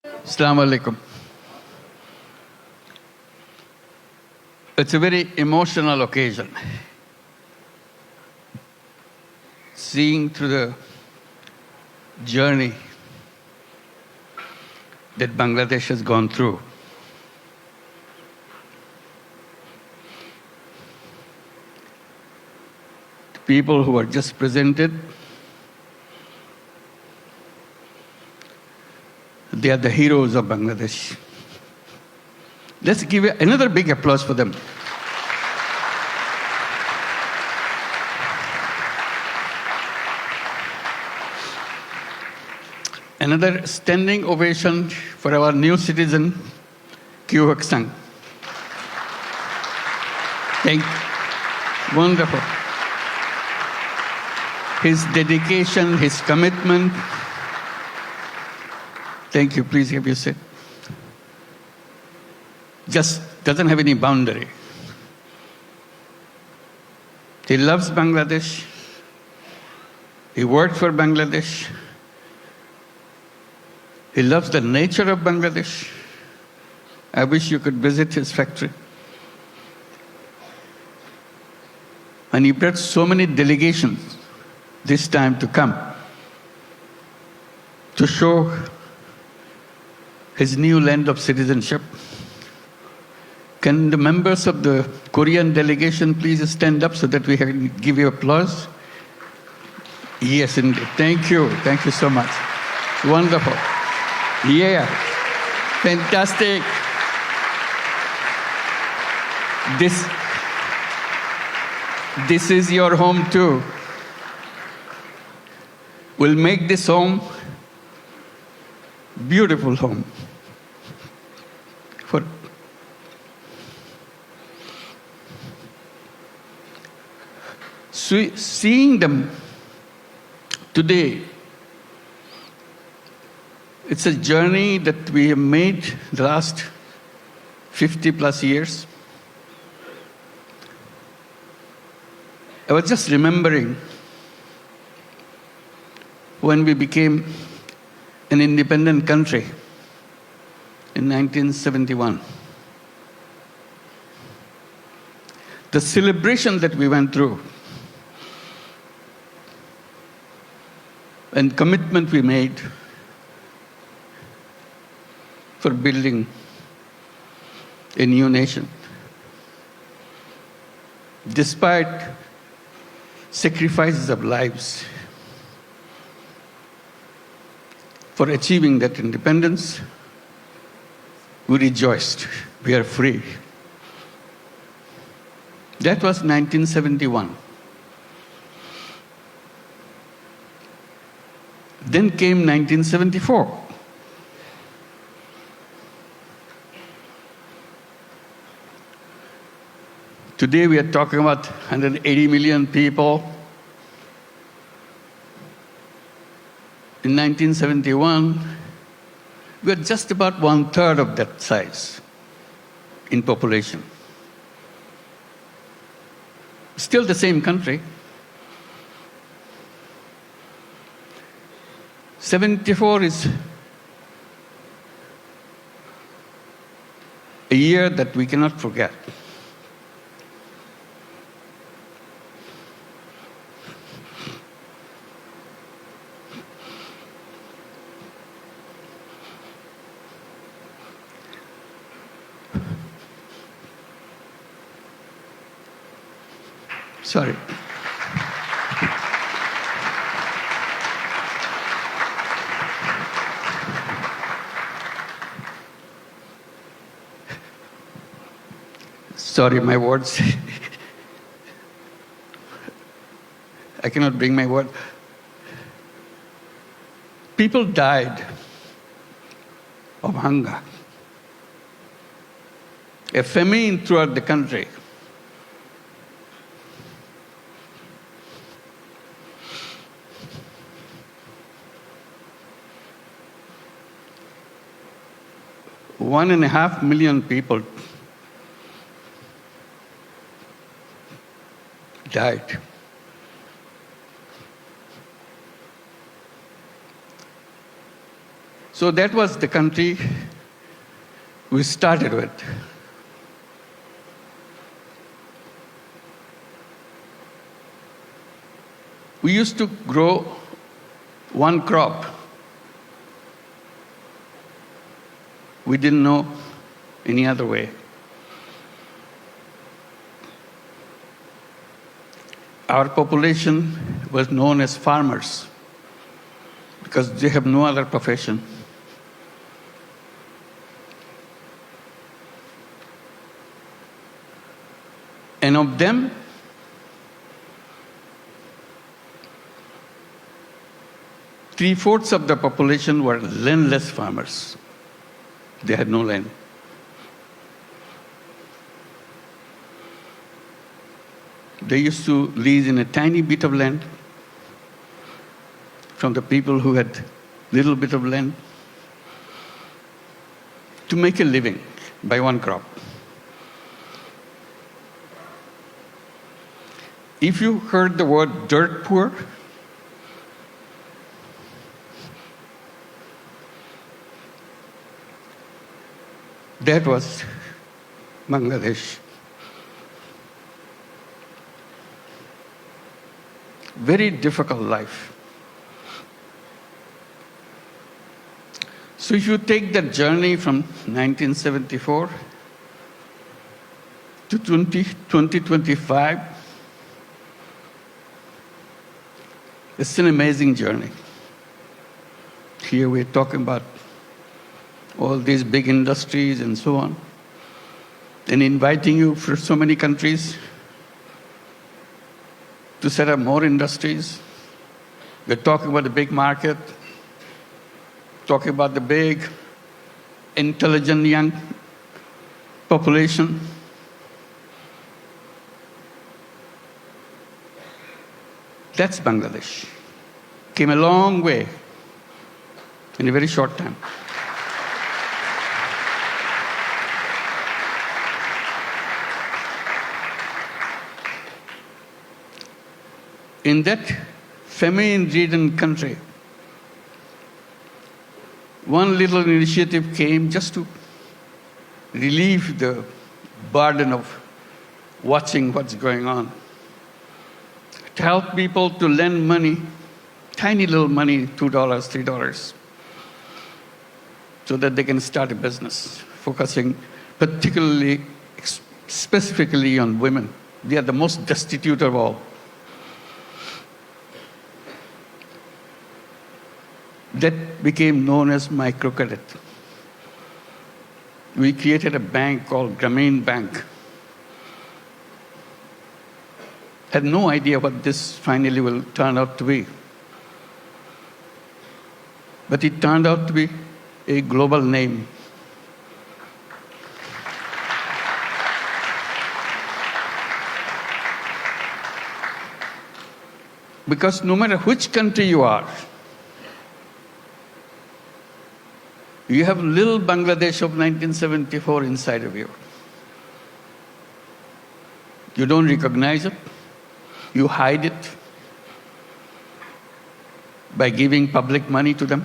Assalamu alaikum. It's a very emotional occasion. Seeing through the journey that Bangladesh has gone through. The people who are just presented, they are the heroes of Bangladesh. Let's give another big applause for them. Another standing ovation for our new citizen, Kyu Hak Sang. Thank you. Wonderful. His dedication, his commitment. Thank you. Please have your seat. Just doesn't have any boundary. He loves Bangladesh. He worked for Bangladesh. He loves the nature of Bangladesh. I wish you could visit his factory. And he brought so many delegations this time to come to show his new land of citizenship. Can the members of the Korean delegation please stand up so that we can give you applause? Yes, indeed. Thank you. Thank you so much. Wonderful. Yeah. Fantastic. This is your home too. We'll make this home beautiful home. For seeing them today, it's a journey that we have made the last 50 plus years. I was just remembering when we became an independent country in 1971. The celebration that we went through and commitment we made for building a new nation. Despite sacrifices of lives for achieving that independence, we rejoiced. We are free. That was 1971. Then came 1974. Today we are talking about 180 million people. In 1971, we were just about 1/3 of that size in population. Still the same country. 74 is a year that we cannot forget. Sorry. Sorry, my words. I cannot bring my word. People died of hunger. A famine throughout the country. One and a half million people died. So So that was the country we started with. We used to grow one crop. We didn't know any other way. Our population was known as farmers because they have no other profession. And of them, three-fourths of the population were landless farmers. They had no land. They used to lease in a tiny bit of land from the people who had little bit of land to make a living by one crop. If you heard the word dirt poor, that was Bangladesh. Very difficult life. So if you take that journey from 1974 to 2025, it's an amazing journey. Here we're talking about all these big industries and so on, and inviting you for so many countries to set up more industries. We're talking about the big market, talking about the big, intelligent young population. That's Bangladesh. Came a long way in a very short time. In that famine-ridden country, one little initiative came just to relieve the burden of watching what's going on. To help people to lend money, tiny little money, $2, $3, so that they can start a business, focusing particularly, specifically on women. They are the most destitute of all. That became known as microcredit. We created a bank called Grameen Bank. Had no idea what this finally will turn out to be. But it turned out to be a global name. Because no matter which country you are, you have little Bangladesh of 1974 inside of you. You don't recognize it. You hide it by giving public money to them.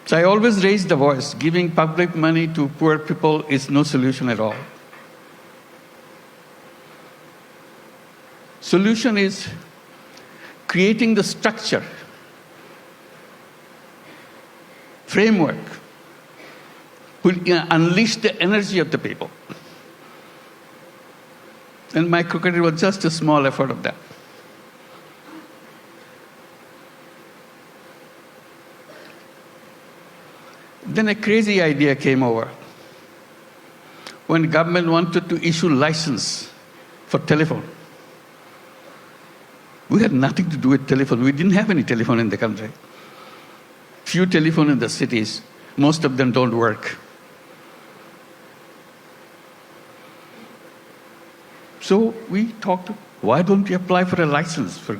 So I always raise the voice. Giving public money to poor people is no solution at all. Solution is creating the structure, framework, will unleash the energy of the people. And microcredit was just a small effort of that. Then a crazy idea came over. When government wanted to issue license for telephone, we had nothing to do with telephone. We didn't have any telephone in the country. Few telephone in the cities, most of them don't work. So we talked, why don't we apply for a license for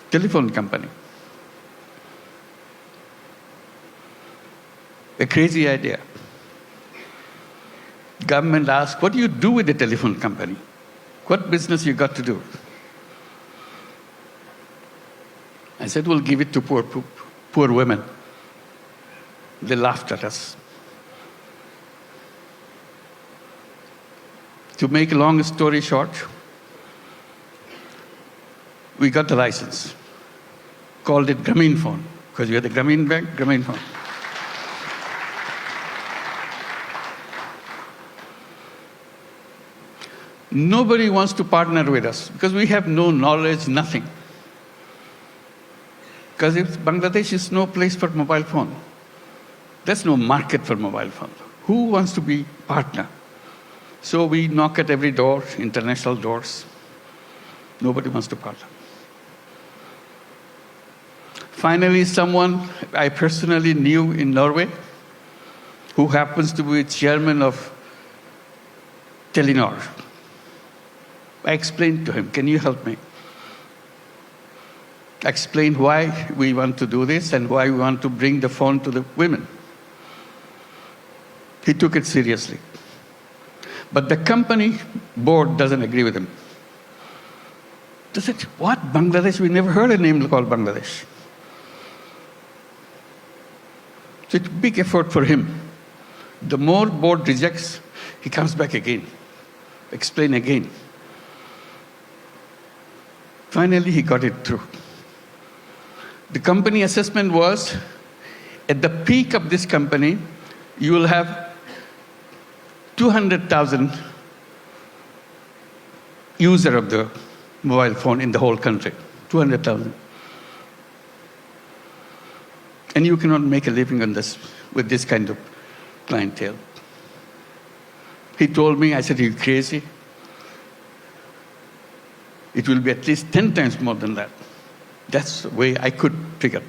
telephone company? A crazy idea. Government asked, what do you do with the telephone company? What business you got to do? I said, we'll give it to poor women. They laughed at us. To make a long story short, we got the license. Called it Grameen phone, because we had the Grameen bank, Grameen phone. Nobody wants to partner with us because we have no knowledge, nothing. Because if Bangladesh is no place for mobile phone, there's no market for mobile phone. Who wants to be partner? So we knock at every door, international doors. Nobody wants to partner. Finally, someone I personally knew in Norway, who happens to be chairman of Telenor. I explained to him, can you help me? I explained why we want to do this and why we want to bring the phone to the women. He took it seriously. But the company board doesn't agree with him. They said, what, Bangladesh? We never heard a name called Bangladesh. So it's a big effort for him. The more board rejects, he comes back again, explain again. Finally, he got it through. The company assessment was, at the peak of this company, you will have 200,000 user of the mobile phone in the whole country, 200,000. And you cannot make a living on this with this kind of clientele. He told me, I said, are you crazy? It will be at least 10 times more than that. That's the way I could figure.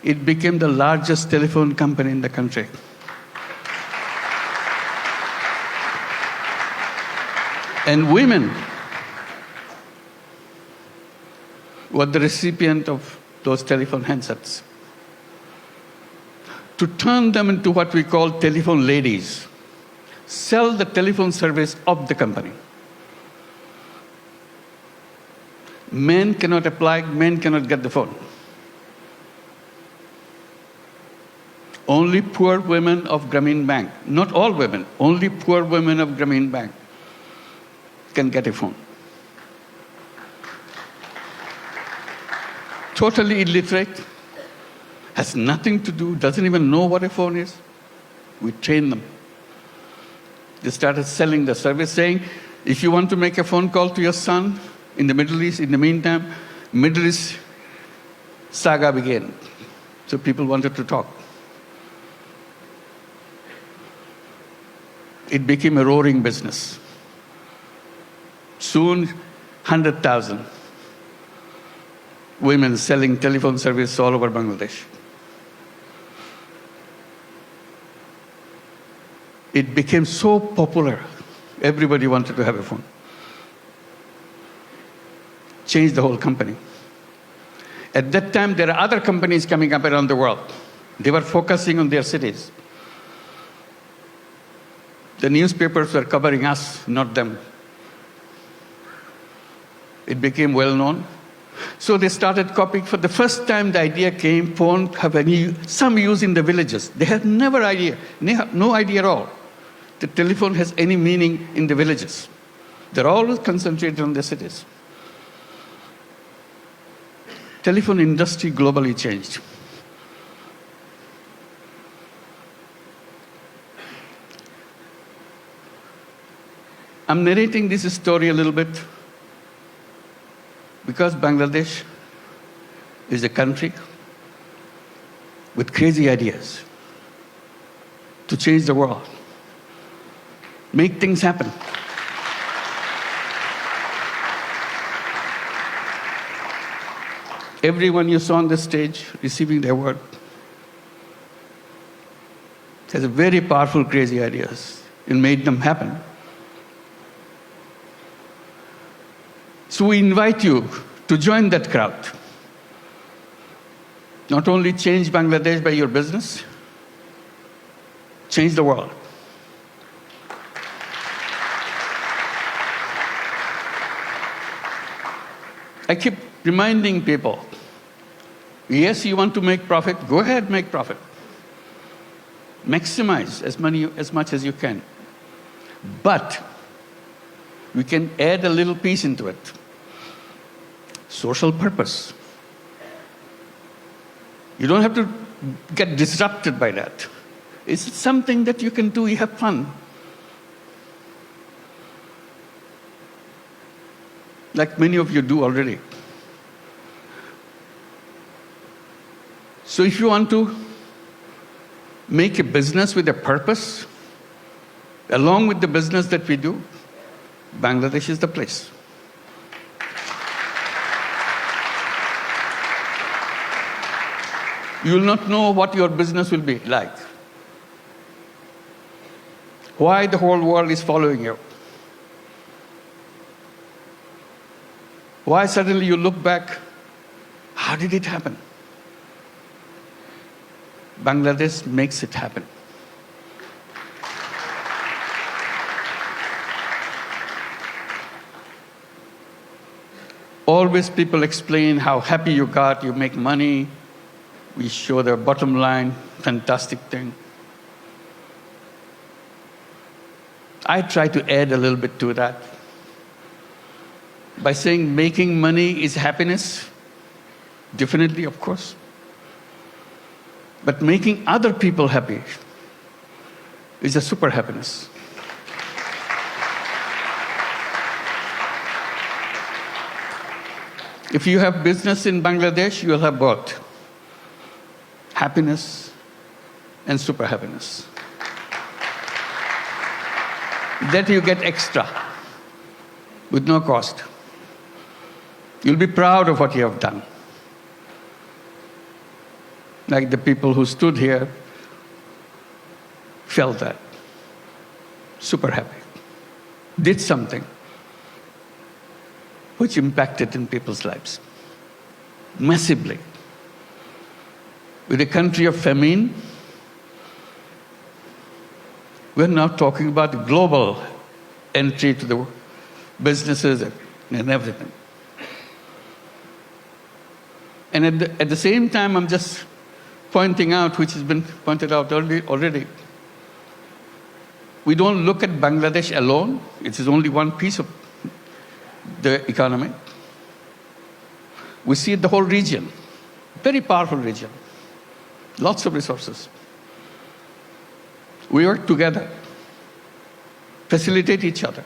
It became the largest telephone company in the country. And women were the recipient of those telephone handsets. To turn them into what we call telephone ladies, sell the telephone service of the company. Men cannot apply, men cannot get the phone. Only poor women of Grameen Bank, not all women, only poor women of Grameen Bank can get a phone. Totally illiterate, has nothing to do, doesn't even know what a phone is. We train them. They started selling the service, saying, if you want to make a phone call to your son in the Middle East, in the meantime, Middle East saga began. So people wanted to talk. It became a roaring business. Soon, 100,000 women selling telephone service all over Bangladesh. It became so popular, everybody wanted to have a phone. Changed the whole company. At that time, there are other companies coming up around the world. They were focusing on their cities. The newspapers were covering us, not them. It became well known. So they started copying. For the first time, the idea came, phone have some use in the villages. They had no idea at all that telephone has any meaning in the villages. They're always concentrated on the cities. Telephone industry globally changed. I'm narrating this story a little bit because Bangladesh is a country with crazy ideas to change the world, make things happen. Everyone you saw on the stage receiving the award has a very powerful, crazy ideas and made them happen. So we invite you to join that crowd. Not only change Bangladesh by your business, change the world. I keep reminding people, Yes, you want to make profit? Go ahead, make profit. Maximize as much as you can. But we can add a little piece into it. Social purpose. You don't have to get disrupted by that. It's something that you can do, you have fun. Like many of you do already. So if you want to make a business with a purpose, along with the business that we do, Bangladesh is the place. You will not know what your business will be like. Why the whole world is following you. Why suddenly you look back, how did it happen? Bangladesh makes it happen. Always people explain how happy you got, you make money, we show the bottom line, fantastic thing. I try to add a little bit to that by saying making money is happiness, definitely, of course. But making other people happy is a super happiness. If you have business in Bangladesh, you will have both happiness and super happiness. That you get extra with no cost. You'll be proud of what you have done. Like the people who stood here felt that. Super happy. Did something which impacted in people's lives massively. With a country of famine, we're now talking about global entry to the businesses and everything. And at the same time, I'm just pointing out, which has been pointed out already, we don't look at Bangladesh alone. It is only one piece of the economy. We see the whole region, very powerful region, lots of resources. We work together, facilitate each other.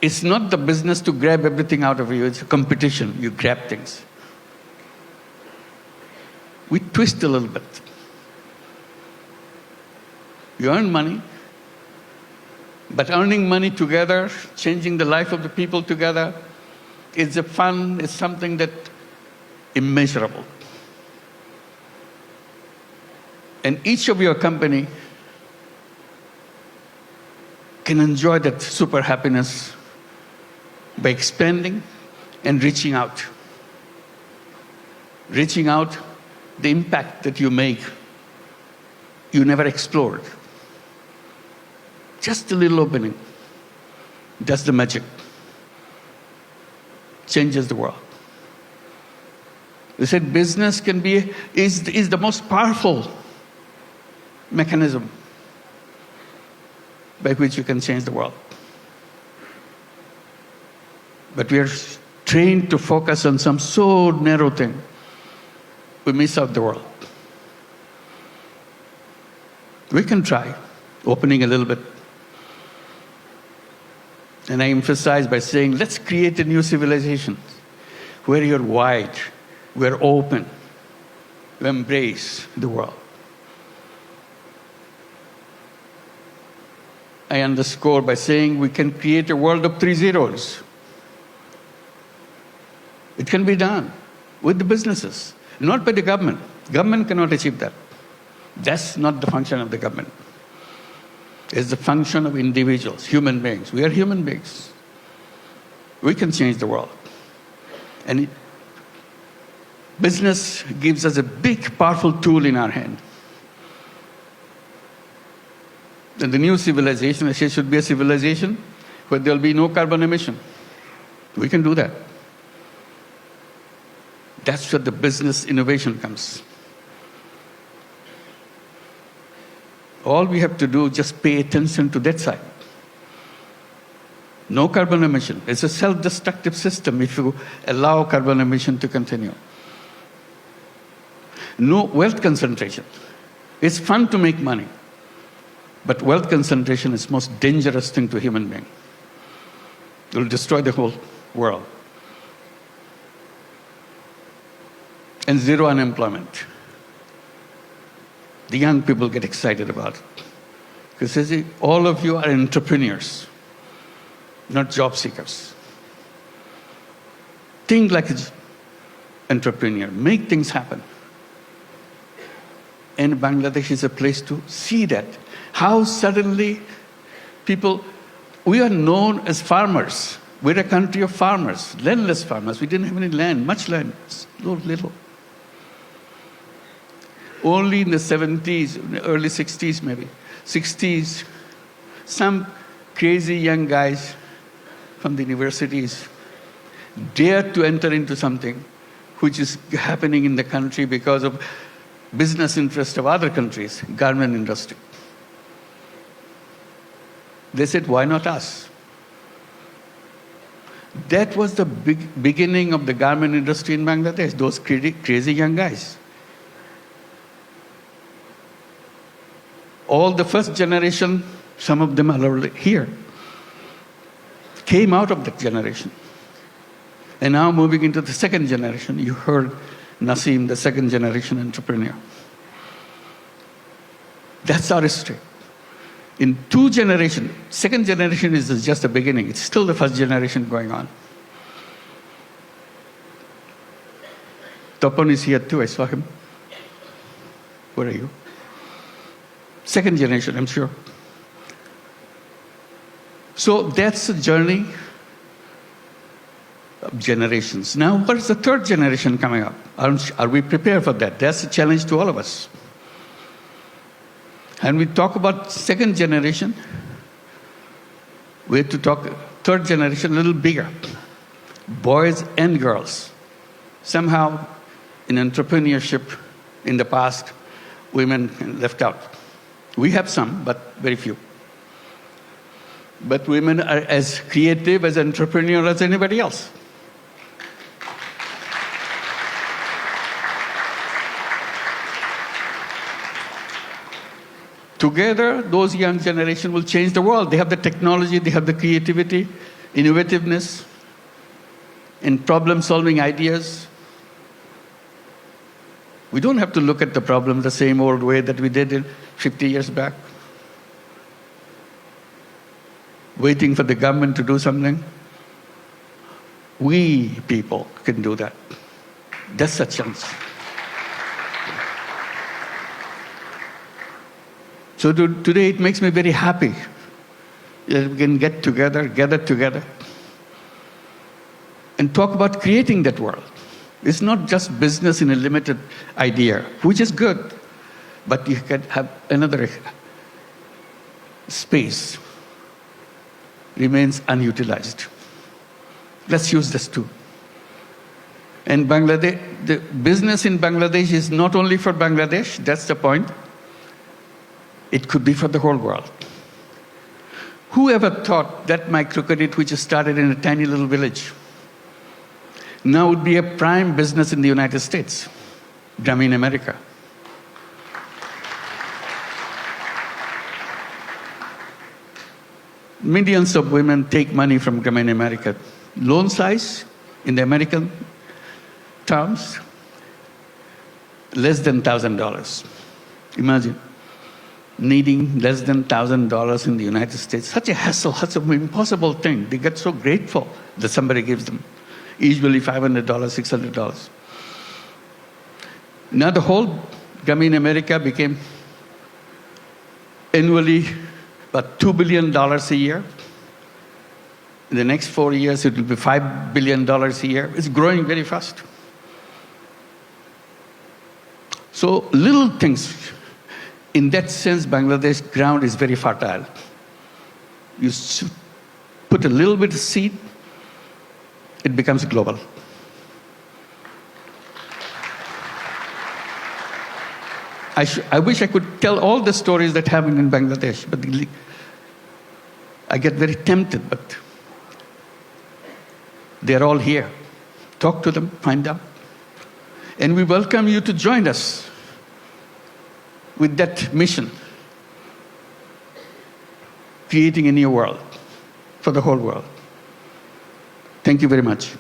It's not the business to grab everything out of you, it's a competition, you grab things. We twist a little bit. You earn money, but earning money together, changing the life of the people together, is a fun, it's something that immeasurable. And each of your company can enjoy that super happiness by expanding and reaching out. Reaching out, the impact that you make, you never explored. Just a little opening does the magic. Changes the world. They said business is the most powerful mechanism by which you can change the world. But we are trained to focus on some so narrow thing, we miss out the world. We can try opening a little bit. And I emphasize by saying, let's create a new civilization where you're wide, we're open, we embrace the world. I underscore by saying we can create a world of 3 zeros. It can be done with the businesses, not by the government. Government cannot achieve that. That's not the function of the government. It's the function of individuals, human beings. We are human beings. We can change the world. And business gives us a big, powerful tool in our hand. And the new civilization, I say, should be a civilization where there will be no carbon emission. We can do that. That's where the business innovation comes. All we have to do is just pay attention to that side. No carbon emission. It's a self-destructive system if you allow carbon emission to continue. No wealth concentration. It's fun to make money, but wealth concentration is the most dangerous thing to a human being. It will destroy the whole world. And zero unemployment. The young people get excited about it. Because all of you are entrepreneurs, not job seekers. Think like an entrepreneur. Make things happen. And Bangladesh is a place to see that. How suddenly we are known as farmers. We're a country of farmers, landless farmers. We didn't have any land, much land, little. Only in the 70s, early 60s maybe, 60s, some crazy young guys from the universities dared to enter into something which is happening in the country because of business interest of other countries, garment industry. They said, why not us? That was the beginning of the garment industry in Bangladesh, those crazy young guys. All the first generation, some of them are already here, came out of that generation. And now moving into the second generation, you heard Naseem, the second generation entrepreneur. That's our history. In 2 generations, second generation is just the beginning. It's still the first generation going on. Topon is here too, I saw him. Where are you? Second generation, I'm sure. So that's the journey of generations. Now, what is the third generation coming up? Are we prepared for that? That's a challenge to all of us. And we talk about second generation, we have to talk third generation a little bigger. Boys and girls. Somehow, in entrepreneurship in the past, women left out. We have some, but very few. But women are as creative, as entrepreneurial as anybody else. Together, those young generation will change the world. They have the technology, they have the creativity, innovativeness, and problem-solving ideas. We don't have to look at the problem the same old way that we did 50 years back. Waiting for the government to do something. We people can do that. That's a chance. So today it makes me very happy that we can gather together, and talk about creating that world. It's not just business in a limited idea, which is good, but you can have another space remains unutilized. Let's use this too. And Bangladesh, the business in Bangladesh is not only for Bangladesh, that's the point. It could be for the whole world. Who ever thought that microcredit, which started in a tiny little village, now would be a prime business in the United States, Grameen America? Millions of women take money from Grameen America. Loan size, in the American terms, less than $1,000. Imagine. Needing less than $1,000 in the United States. Such a hassle, such an impossible thing. They get so grateful that somebody gives them. Usually $500, $600. Now the whole Grameen America became annually about $2 billion a year. In the next 4 years, it will be $5 billion a year. It's growing very fast. So little things. In that sense, Bangladesh ground is very fertile. You put a little bit of seed, it becomes global. I wish I could tell all the stories that happen in Bangladesh, but I get very tempted, but they're all here. Talk to them, find out. And we welcome you to join us with that mission, creating a new world for the whole world. Thank you very much.